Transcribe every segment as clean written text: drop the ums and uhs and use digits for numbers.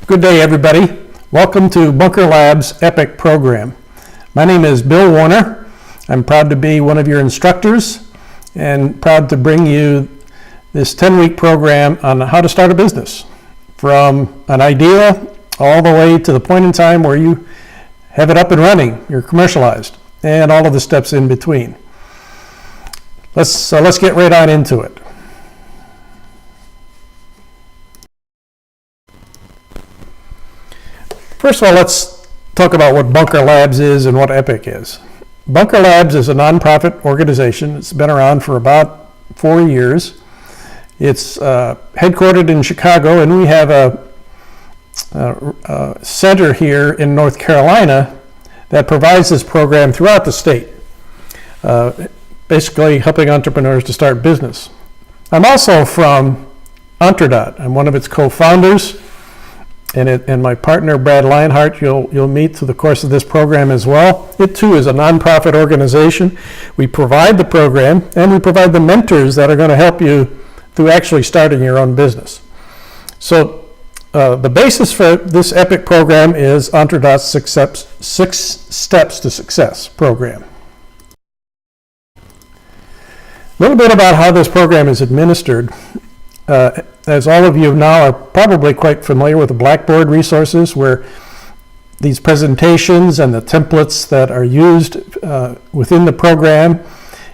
Good day, everybody. Welcome to Bunker Labs EPIC program. My name is Bill Warner. I'm proud to be one of your instructors and proud to bring you this 10-week program on how to start a business, from an idea all the way to the point in time where you have it up and running, you're commercialized, and all of the steps in between. Let's get right on into it. First of all, let's talk about what Bunker Labs is and what EPIC is. Bunker Labs is a nonprofit organization. It's been around for about 4 years. It's headquartered in Chicago, and we have a center here in North Carolina that provides this program throughout the state, basically helping entrepreneurs to start business. I'm also from administered. I'm one of its co-founders. And my partner, Brad Lionheart, you'll meet through the course of this program as well. It too is a nonprofit organization. We provide the program and we provide the mentors that are going to help you through actually starting your own business. So the basis for this EPIC program is administered's six steps to success program. A little bit about how this program is administered. As all of you now are probably quite familiar with the Blackboard resources, where these presentations and the templates that are used within the program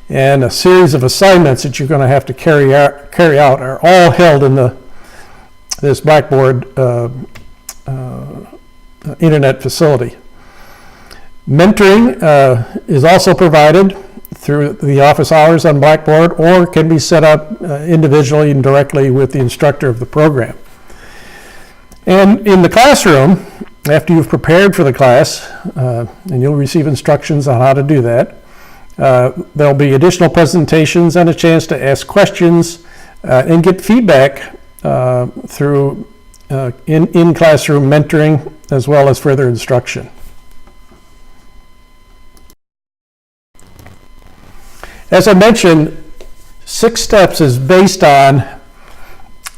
and a series of assignments that you're going to have to carry out are all held in this Blackboard internet facility. Mentoring is also provided through the office hours on Blackboard, or can be set up individually and directly with the instructor of the program. And in the classroom, after you've prepared for the class, and you'll receive instructions on how to do that, there'll be additional presentations and a chance to ask questions and get feedback through in-classroom mentoring as well as further instruction. As I mentioned, 6 steps is based on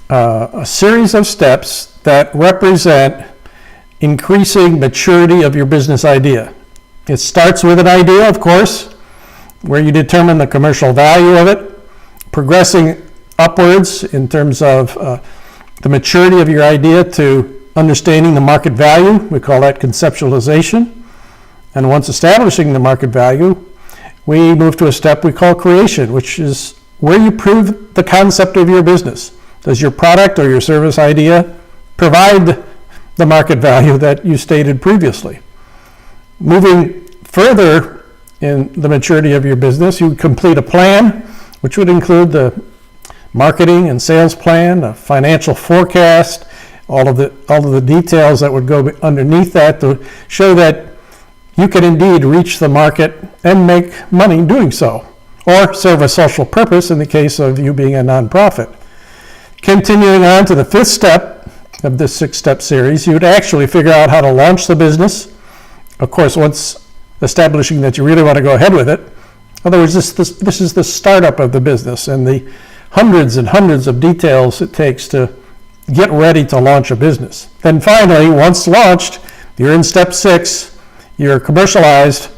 a series of steps that represent increasing maturity of your business idea. It starts with an idea, of course, where you determine the commercial value of it, progressing upwards in terms of the maturity of your idea to understanding the market value. We call that conceptualization. And once establishing the market value, we move to a step we call creation, which is where you prove the concept of your business. Does your product or your service idea provide the market value that you stated previously? Moving further in the maturity of your business, you complete a plan, which would include the marketing and sales plan, a financial forecast, all of the details that would go underneath that to show that you can indeed reach the market and make money doing so, or serve a social purpose in the case of you being a nonprofit. Continuing on to the 5th step of this 6-step series, you would actually figure out how to launch the business. Of course, once establishing that you really want to go ahead with it. In other words, this is the startup of the business and the hundreds and hundreds of details it takes to get ready to launch a business. Then finally, once launched, you're in step 6. You're commercialized,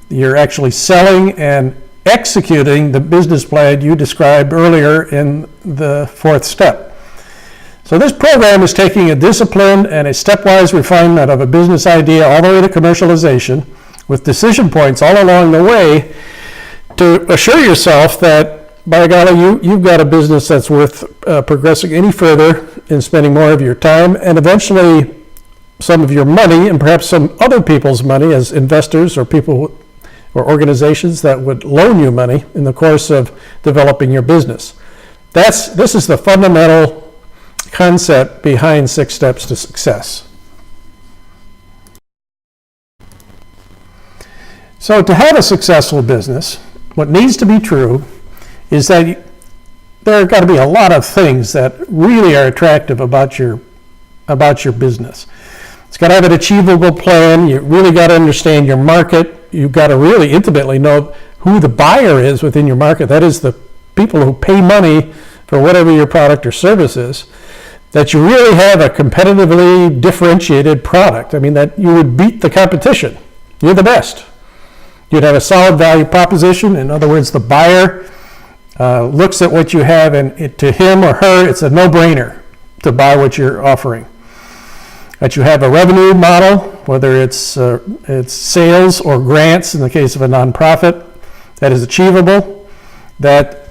you're actually selling and executing the business plan you described earlier in the 4th step. So this program is taking a disciplined and a stepwise refinement of a business idea all the way to commercialization, with decision points all along the way to assure yourself that, by golly, you've got a business that's worth progressing any further in spending more of your time and eventually some of your money, and perhaps some other people's money as investors or people or organizations that would loan you money in the course of developing your business. This is the fundamental concept behind 6 steps to success. So to have a successful business, what needs to be true is that there have got to be a lot of things that really are attractive about your business. It's got to have an achievable plan. You really got to understand your market. You've got to really intimately know who the buyer is within your market. That is the people who pay money for whatever your product or service is. that you really have a competitively differentiated product. I mean, that you would beat the competition. You're the best. You'd have a solid value proposition. In other words, the buyer looks at what you have, and to him or her, it's a no-brainer to buy what you're offering. That you have a revenue model, whether it's sales or grants in the case of a nonprofit, that is achievable. That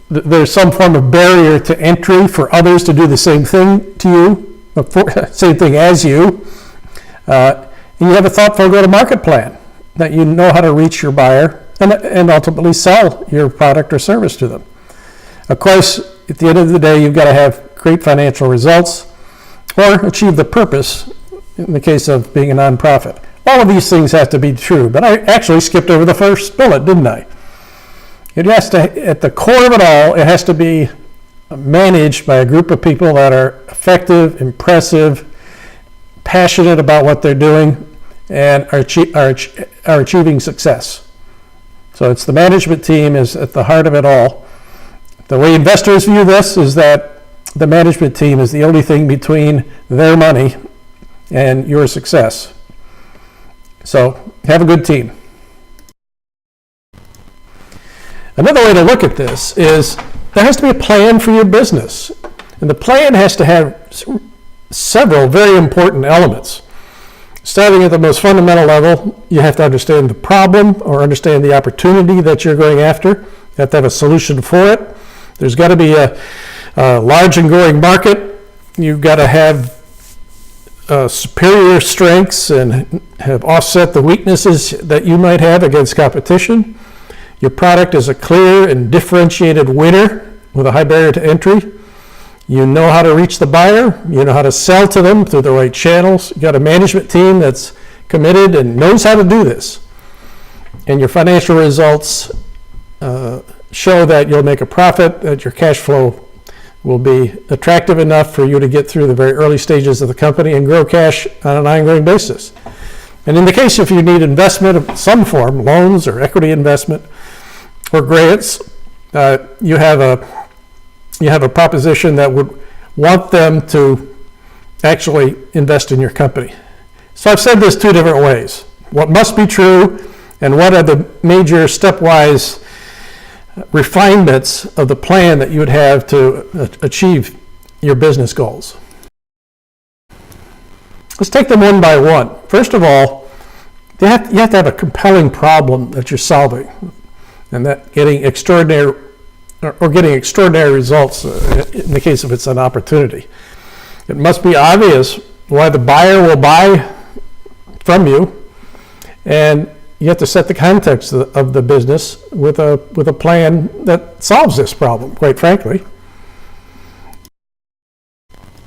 there's some form of barrier to entry for others to do the same thing to you, same thing as you. And you have a thoughtful go-to-market plan, that you know how to reach your buyer and ultimately sell your product or service to them. Of course, at the end of the day, you've got to have great financial results or achieve the purpose in the case of being a nonprofit. All of these things have to be true, but I actually skipped over the first bullet, didn't I? It has to, at the core of it all, it has to be managed by a group of people that are effective, impressive, passionate about what they're doing, and are achieving success. So it's the management team is at the heart of it all. The way investors view this is that the management team is the only thing between their money and your success. So have a good team. Another way to look at this is there has to be a plan for your business. And the plan has to have several very important elements. Starting at the most fundamental level, you have to understand the problem or understand the opportunity that you're going after. You have to have a solution for it. There's got to be a large and growing market. You've got to have superior strengths and have offset the weaknesses that you might have against competition. Your product is a clear and differentiated winner with a high barrier to entry. You know how to reach the buyer. You know how to sell to them through the right channels. You've got a management team that's committed and knows how to do this. And your financial results show that you'll make a profit, that your cash flow will be attractive enough for you to get through the very early stages of the company and grow cash on an ongoing basis. And in the case if you need investment of some form, loans or equity investment or grants, you have a proposition that would want them to actually invest in your company. So I've said this two different ways. What must be true and what are the major stepwise refinements of the plan that you would have to achieve your business goals. Let's take them one by one. First of all, you have to have a compelling problem that you're solving, and that getting extraordinary results in the case of it's an opportunity. It must be obvious why the buyer will buy from you, and you have to set the context of the business with a plan that solves this problem, quite frankly.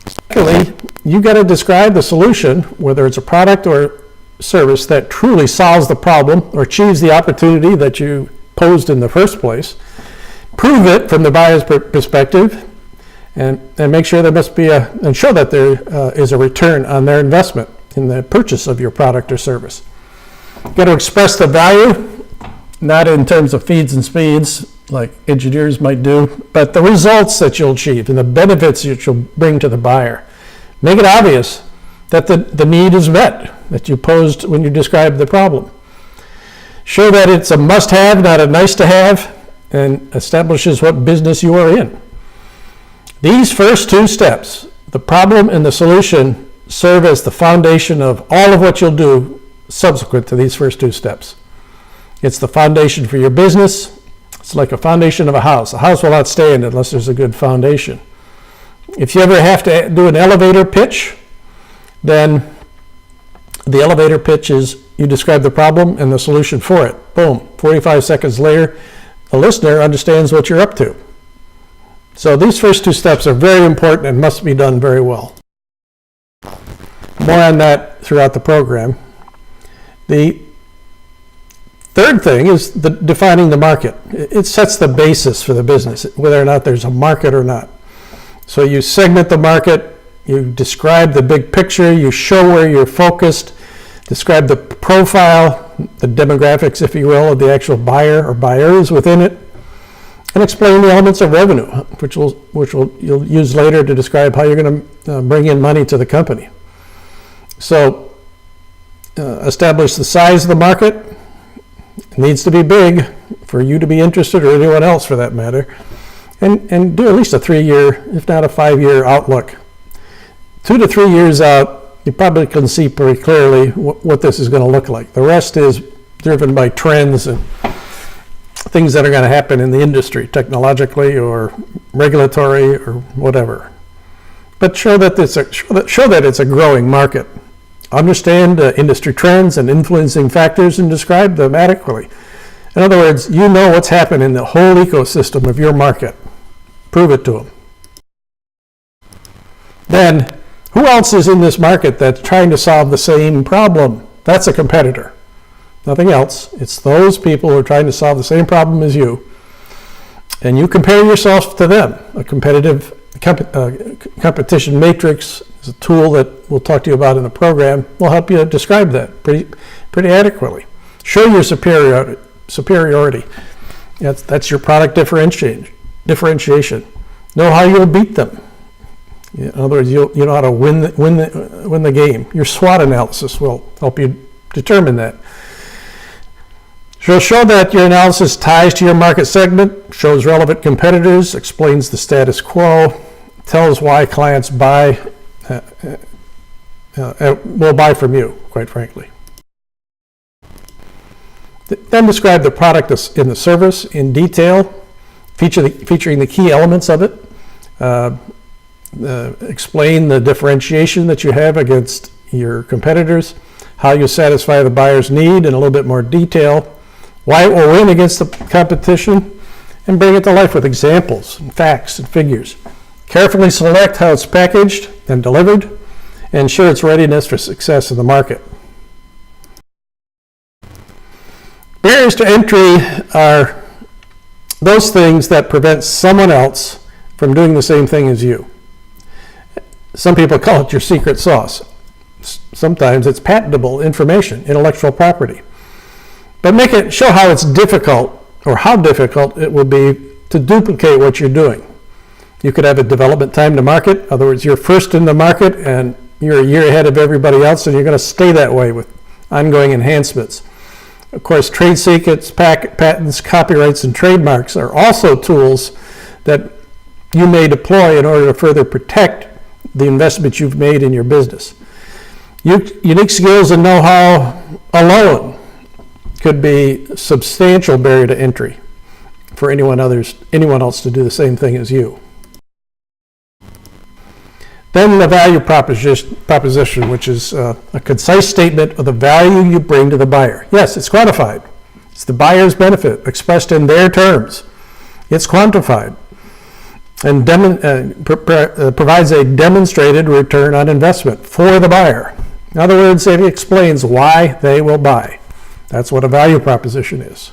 Secondly, you've got to describe the solution, whether it's a product or service that truly solves the problem or achieves the opportunity that you posed in the first place. Prove it from the buyer's perspective, and make sure there must be and show that there is a return on their investment in the purchase of your product or service. You've got to express the value, not in terms of feeds and speeds like engineers might do, but the results that you'll achieve and the benefits that you'll bring to the buyer. Make it obvious that the need is met that you posed when you described the problem. Show that it's a must-have, not a nice-to-have, and establishes what business you are in. These first two steps, the problem and the solution, serve as the foundation of all of what you'll do subsequent to these first two steps. It's the foundation for your business. It's like a foundation of a house. A house will not stand unless there's a good foundation. If you ever have to do an elevator pitch, then the elevator pitch is you describe the problem and the solution for it. Boom. 45 seconds later, the listener understands what you're up to. So these first two steps are very important and must be done very well. More on that throughout the program. The third thing is defining the market. It sets the basis for the business, whether or not there's a market or not. So you segment the market, you describe the big picture, you show where you're focused, describe the profile, the demographics, if you will, of the actual buyer or buyers within it. and explain the elements of revenue, which you'll use later to describe how you're going to bring in money to the company. So establish the size of the market. It needs to be big for you to be interested, or anyone else for that matter, and do at least a 3-year, if not a 5-year outlook. 2 to 3 years out, you probably can see pretty clearly what this is going to look like. The rest is driven by trends and things that are going to happen in the industry, technologically or regulatory or whatever. But show that it's a growing market. Understand industry trends and influencing factors and describe them adequately. In other words, you know what's happening in the whole ecosystem of your market. Prove it to them. Then, who else is in this market that's trying to solve the same problem? That's a competitor. Nothing else. It's those people who are trying to solve the same problem as you. And you compare yourself to them. A competitive competition matrix is a tool that we'll talk to you about in the program. Will help you describe that pretty adequately. Show your superiority. That's your product differentiation. Know how you'll beat them. In other words, you know how to win the game. Your SWOT analysis will help you determine that. So show that your analysis ties to your market segment, shows relevant competitors, explains the status quo, tells why clients will buy from you, quite frankly. Then describe the product in the service in detail, featuring the key elements of it. Explain the differentiation that you have against your competitors, how you satisfy the buyer's need in a little bit more detail, why it will win against the competition, and bring it to life with examples and facts and figures. Carefully select how it's packaged and delivered, and ensure its readiness for success in the market. Barriers to entry are those things that prevent someone else from doing the same thing as you. Some people call it your secret sauce. Sometimes it's patentable information, intellectual property. But show how it's difficult, or how difficult it will be to duplicate what you're doing. You could have a development time to market. In other words, you're first in the market and you're a year ahead of everybody else, and you're going to stay that way with ongoing enhancements. Of course, trade secrets, patents, copyrights, and trademarks are also tools that you may deploy in order to further protect the investment you've made in your business. Unique skills and know-how alone could be a substantial barrier to entry for anyone else to do the same thing as you. Then the value proposition, which is a concise statement of the value you bring to the buyer. Yes, it's quantified. It's the buyer's benefit expressed in their terms. It's quantified and provides a demonstrated return on investment for the buyer. In other words, it explains why they will buy. That's what a value proposition is.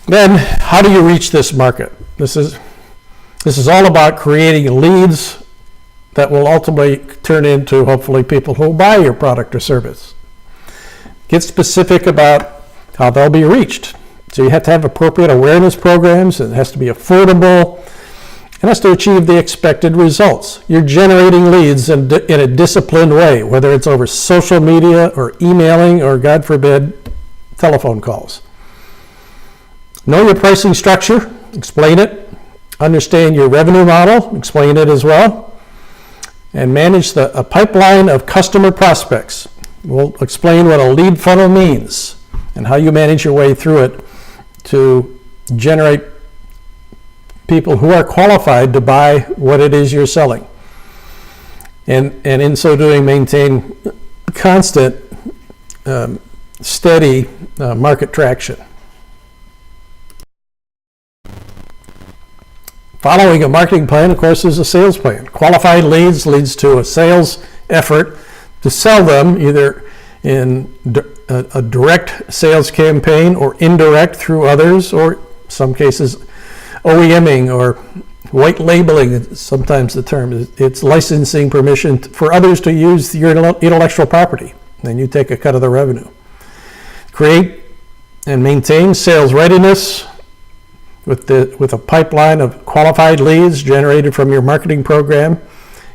Then, how do you reach this market? This is all about creating leads that will ultimately turn into, hopefully, people who will buy your product or service. Get specific about how they'll be reached. So you have to have appropriate awareness programs. It has to be affordable. It has to achieve the expected results. You're generating leads in a disciplined way, whether it's over social media or emailing or, God forbid, telephone calls. Know your pricing structure. Explain it. Understand your revenue model. Explain it as well. And manage a pipeline of customer prospects. We'll explain what a lead funnel means and how you manage your way through it to generate people who are qualified to buy what it is you're selling. And in so doing, maintain constant, steady market traction. Following a marketing plan, of course, is a sales plan. Qualified leads leads to a sales effort to sell them either in a direct sales campaign or indirect through others, or some cases OEMing or white labeling is sometimes the term. It's licensing permission for others to use your intellectual property, and you take a cut of the revenue. Create and maintain sales readiness with a pipeline of qualified leads generated from your marketing program.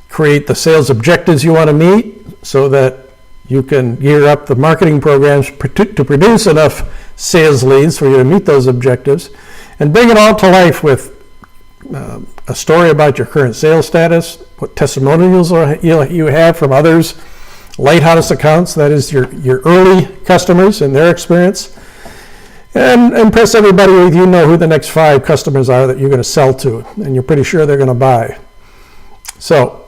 Create the sales objectives you want to meet so that you can gear up the marketing programs to produce enough sales leads for you to meet those objectives, and bring it all to life with a story about your current sales status, what testimonials you have from others, lighthouse accounts, that is your early customers and their experience, and impress everybody with you know who the next 5 customers are that you're going to sell to, and you're pretty sure they're going to buy. So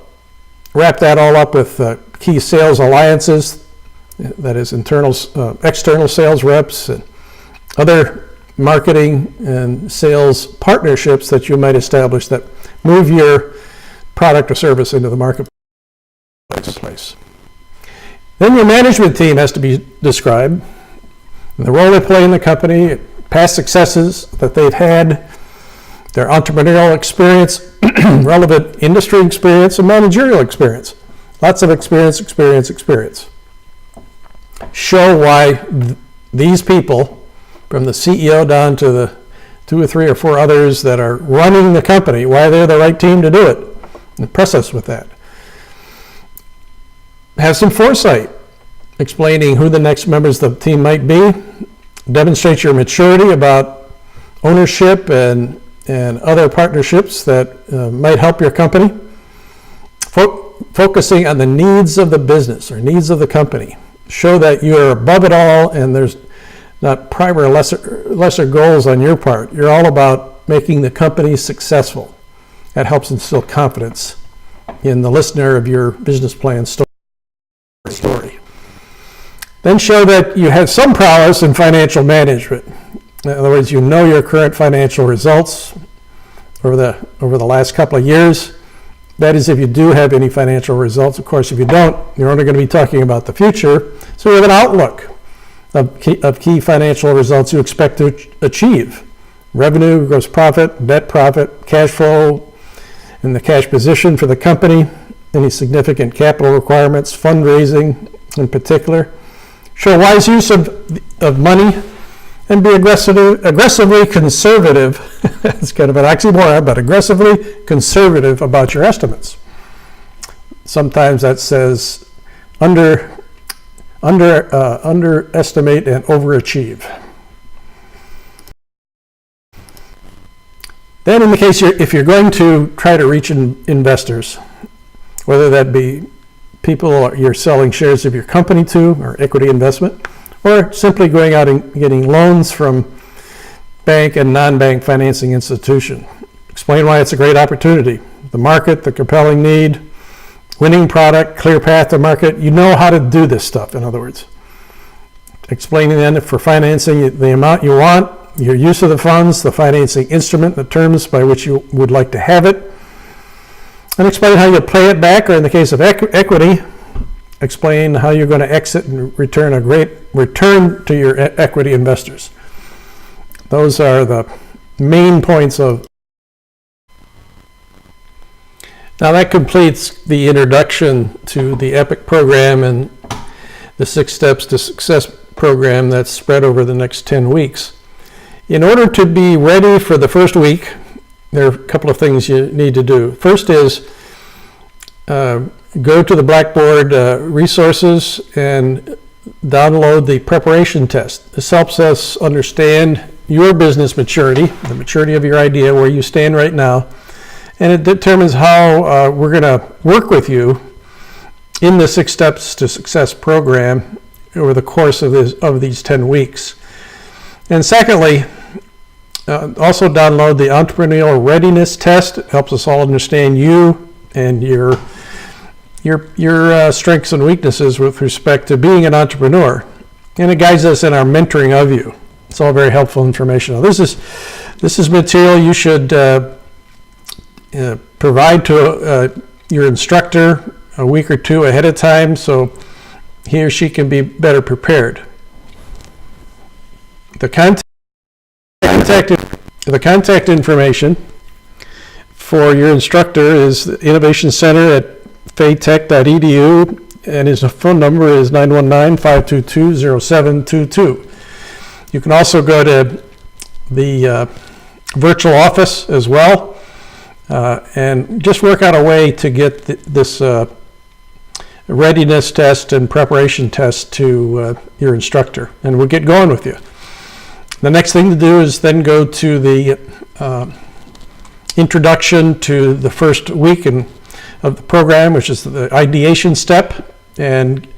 wrap that all up with key sales alliances, that is external sales reps and other marketing and sales partnerships that you might establish that move your product or service into the marketplace. Then your management team has to be described, and the role they play in the company, past successes that they've had, their entrepreneurial experience, relevant industry experience, and managerial experience. Lots of experience. Show why these people, from the CEO down to the 2 or 3 or 4 others that are running the company, why they're the right team to do it. Impress us with that. Have some foresight, explaining who the next members of the team might be. Demonstrate your maturity about ownership and other partnerships that might help your company. Focusing on the needs of the business or needs of the company. Show that you are above it all and there's not prime or lesser goals on your part. You're all about making the company successful. That helps instill confidence in the listener of your business plan story. Then show that you have some prowess in financial management. In other words, you know your current financial results over the last couple of years. That is, if you do have any financial results. Of course, if you don't, you're only going to be talking about the future. So you have an outlook of key financial results you expect to achieve. Revenue, gross profit, net profit, cash flow, and the cash position for the company, any significant capital requirements, fundraising in particular. Show wise use of money, and be aggressively conservative. It's kind of an oxymoron, but aggressively conservative about your estimates. Sometimes that says underestimate and overachieve. Then in the case if you're going to try to reach investors, whether that be people you're selling shares of your company to or equity investment, or simply going out and getting loans from bank and non-bank financing institution. Explain why it's a great opportunity. The market, the compelling need, winning product, clear path to market. You know how to do this stuff, in other words. Explaining then for financing the amount you want, your use of the funds, the financing instrument, the terms by which you would like to have it, and explain how you pay it back, or in the case of equity, explain how you're going to exit and return a great return to your equity investors. Those are the main points of. Now that completes the introduction to the EPIC program and the 6 Steps to Success program that's spread over the next 10 weeks. In order to be ready for the first week, there are a couple of things you need to do. First is go to the Blackboard resources and download the preparation test. This helps us understand your business maturity, the maturity of your idea, where you stand right now, and it determines how we're going to work with you in the 6 Steps to Success program over the course of these 10 weeks. And secondly, also download the entrepreneurial readiness test. It helps us all understand you and your strengths and weaknesses with respect to being an entrepreneur, and it guides us in our mentoring of you. It's all very helpful information. Now, this is material you should provide to your instructor a week or 2 ahead of time, so he or she can be better prepared. The contact information for your instructor is the Innovation Center at faytech.edu, and his phone number is 919-522-0722. You can also go to the virtual office as well, and just work out a way to get this readiness test and preparation test to your instructor, and we'll get going with you. The next thing to do is then go to the introduction to the first week of the program, which is the ideation step, and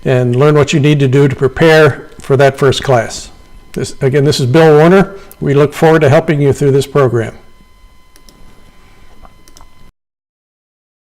learn what you need to do to prepare for that first class. This is Bill Warner. We look forward to helping you through this program.